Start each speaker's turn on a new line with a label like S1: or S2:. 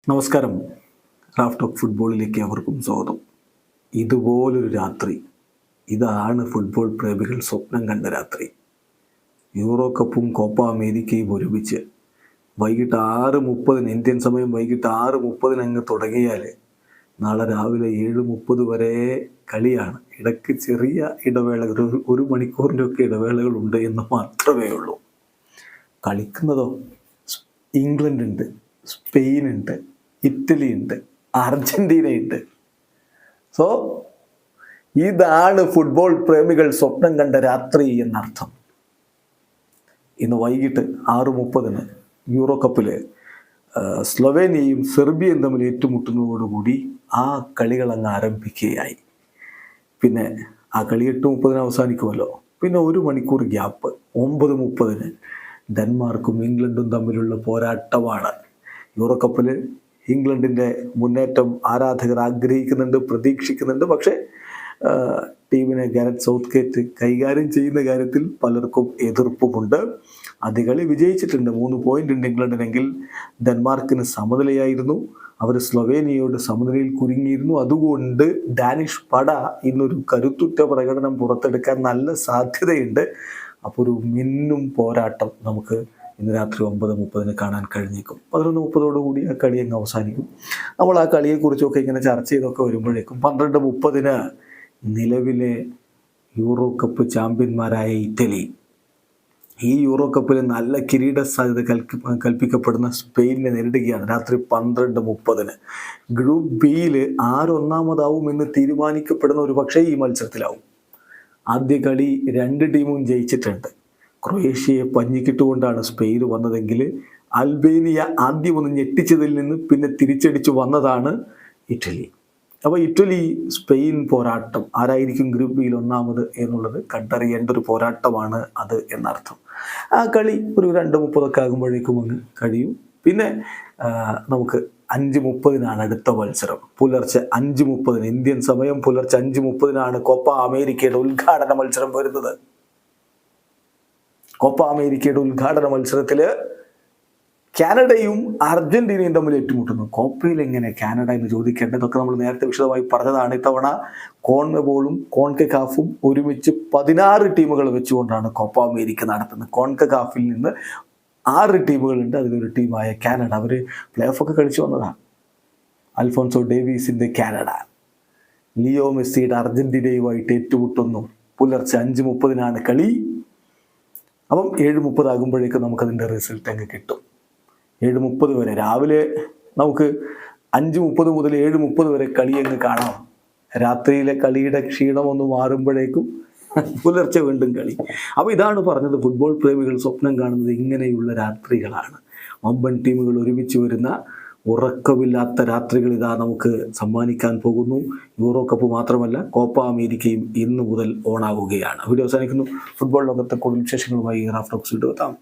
S1: നമസ്കാരം. Raf talk ഫുട്ബോളിലേക്ക് അവർക്കും സ്വാഗതം. ഇതുപോലൊരു രാത്രി, ഇതാണ് ഫുട്ബോൾ പ്രേമികൾ സ്വപ്നം കണ്ട രാത്രി. യൂറോ കപ്പും കോപ്പ അമേരിക്കയും ഒരുമിച്ച് വൈകിട്ട് 6:30 ഇന്ത്യൻ സമയം വൈകിട്ട് 6:30 അങ്ങ് തുടങ്ങിയാൽ നാളെ രാവിലെ 7:30 വരെ കളിയാണ്. ഇടയ്ക്ക് ചെറിയ ഇടവേളകൾ, ഒരു മണിക്കൂറിൻ്റെ ഒക്കെ ഇടവേളകളുണ്ട് എന്ന് മാത്രമേ ഉള്ളൂ. കളിക്കുന്നതോ ഇംഗ്ലണ്ട് ഉണ്ട്, സ്പെയിൻ ഉണ്ട്, ഇറ്റലി ഉണ്ട്, അർജന്റീന ഉണ്ട്. സോ ഇതാണ് ഫുട്ബോൾ പ്രേമികൾ സ്വപ്നം കണ്ട രാത്രി എന്നർത്ഥം. ഇന്ന് വൈകിട്ട് 6:30 യൂറോ കപ്പിൽ സ്ലൊവേനിയയും സെർബിയയും തമ്മിൽ ഏറ്റുമുട്ടുന്നതോടുകൂടി ആ കളികൾ അങ്ങ് ആരംഭിക്കുകയായി. പിന്നെ ആ കളി 8:30 അവസാനിക്കുമല്ലോ. പിന്നെ ഒരു മണിക്കൂർ ഗ്യാപ്പ്. 9:30 ഡെൻമാർക്കും ഇംഗ്ലണ്ടും തമ്മിലുള്ള പോരാട്ടമാണ്. യൂറോ കപ്പിൽ ഇംഗ്ലണ്ടിൻ്റെ മുന്നേറ്റം ആരാധകർ ആഗ്രഹിക്കുന്നുണ്ട്, പ്രതീക്ഷിക്കുന്നുണ്ട്. പക്ഷേ ടീമിനെ ഗാരറ്റ് സൗത്ത്ഗേറ്റ് കൈകാര്യം ചെയ്യുന്ന കാര്യത്തിൽ പലർക്കും എതിർപ്പുമുണ്ട്. ആദ്യ കളി വിജയിച്ചിട്ടുണ്ട്, 3 പോയിന്റ് ഉണ്ട് ഇംഗ്ലണ്ടിനെങ്കിൽ. ഡെൻമാർക്കിന് സമനിലയായിരുന്നു. അവർ സ്ലൊവേനിയയോട് സമനിലയിൽ കുരുങ്ങിയിരുന്നു. അതുകൊണ്ട് ഡാനിഷ് പട ഇന്നൊരു കരുത്തുറ്റ പ്രകടനം പുറത്തെടുക്കാൻ നല്ല സാധ്യതയുണ്ട്. അപ്പോൾ ഒരു മിന്നും പോരാട്ടം നമുക്ക് ഇന്ന് രാത്രി 9:30 കാണാൻ കഴിഞ്ഞേക്കും. 11:30 ആ കളി അങ്ങ് അവസാനിക്കും. നമ്മൾ ആ കളിയെക്കുറിച്ചൊക്കെ ഇങ്ങനെ ചർച്ച ചെയ്തൊക്കെ വരുമ്പോഴേക്കും 12:30 നിലവിലെ യൂറോ കപ്പ് ചാമ്പ്യന്മാരായ ഇറ്റലി, ഈ യൂറോ കപ്പിൽ നല്ല കിരീട സാധ്യത കൽപ്പിക്കപ്പെടുന്ന സ്പെയിനിനെ നേരിടുകയാണ്. രാത്രി 12:30 ഗ്രൂപ്പ് ബിയിൽ ആരൊന്നാമതാവും എന്ന് തീരുമാനിക്കപ്പെടുന്ന ഒരു പക്ഷേ ഈ മത്സരത്തിലാവും. ആദ്യ കളി 2 ടീമും ജയിച്ചിട്ടുണ്ട്. ക്രൊയേഷ്യയെ പഞ്ഞിക്കിട്ടുകൊണ്ടാണ് സ്പെയിൻ വന്നതെങ്കിൽ അൽബേനിയ ആദ്യം ഒന്ന് ഞെട്ടിച്ചതിൽ നിന്ന് പിന്നെ തിരിച്ചടിച്ചു വന്നതാണ് ഇറ്റലി. അപ്പോൾ ഇറ്റലി സ്പെയിൻ പോരാട്ടം, ആരായിരിക്കും ഗ്രൂപ്പ് ബിയിൽ ഒന്നാമത് എന്നുള്ളത് കണ്ടറിയേണ്ട ഒരു പോരാട്ടമാണ് അത് എന്നർത്ഥം. ആ കളി ഒരു 2:30 ആകുമ്പോഴേക്കും അങ്ങ് കഴിയും. പിന്നെ നമുക്ക് 5:30 അടുത്ത മത്സരം. പുലർച്ചെ 5:30 ഇന്ത്യൻ സമയം പുലർച്ചെ 5:30 കോപ്പ അമേരിക്കയുടെ ഉദ്ഘാടന മത്സരം വരുന്നത്. കോപ്പ അമേരിക്കയുടെ ഉദ്ഘാടന മത്സരത്തിൽ കാനഡയും അർജന്റീനയും തമ്മിൽ ഏറ്റുമുട്ടുന്നു. കോപ്പയിൽ എങ്ങനെ കാനഡ എന്ന് ചോദിക്കേണ്ടതൊക്കെ നമ്മൾ നേരത്തെ വിശദമായി പറഞ്ഞതാണ്. ഇത്തവണ കോൺമെബോളും കോൺകക്കാഫും ഒരുമിച്ച് 16 ടീമുകൾ വെച്ചുകൊണ്ടാണ് കോപ്പ അമേരിക്ക നടത്തുന്നത്. കോൺകക്കാഫിൽ നിന്ന് 6 ടീമുകളുണ്ട്. അതിലൊരു ടീമായ കാനഡ, അവർ പ്ലേ ഓഫൊക്കെ കളിച്ചു വന്നതാണ്. അൽഫോൺസോ ഡേവീസിൻ്റെ കാനഡ ലിയോ മെസ്സിയുടെ അർജന്റീനയുമായിട്ട് ഏറ്റുമുട്ടുന്നു. പുലർച്ചെ 5:30 കളി. അപ്പം 7:30 ആകുമ്പോഴേക്കും നമുക്കതിൻ്റെ റിസൾട്ട് അങ്ങ് കിട്ടും. 7:30 വരെ രാവിലെ നമുക്ക് 5:30 മുതൽ 7:30 വരെ കളി അങ്ങ് കാണാം. രാത്രിയിലെ കളിയുടെ ക്ഷീണം ഒന്ന് മാറുമ്പോഴേക്കും പുലർച്ചെ വീണ്ടും കളി. അപ്പോൾ ഇതാണ് പറഞ്ഞത്, ഫുട്ബോൾ പ്രേമികൾ സ്വപ്നം കാണുന്നത് ഇങ്ങനെയുള്ള രാത്രികളാണ്. വമ്പൻ ടീമുകൾ ഒരുമിച്ച് വരുന്ന ഉറക്കമില്ലാത്ത രാത്രികൾ ഇതാ നമുക്ക് സമ്മാനിക്കാൻ പോകുന്നു. യൂറോ കപ്പ് മാത്രമല്ല, കോപ്പ അമേരിക്കയും ഇന്നു മുതൽ ഓണാവുകയാണ്. വീഡിയോ അവസാനിക്കുന്നു. ഫുട്ബോൾ ലോകത്തെ കൂടുതൽ വിശേഷങ്ങളുമായി റാഫ് ടോക്സ് വീണ്ടും എത്താം.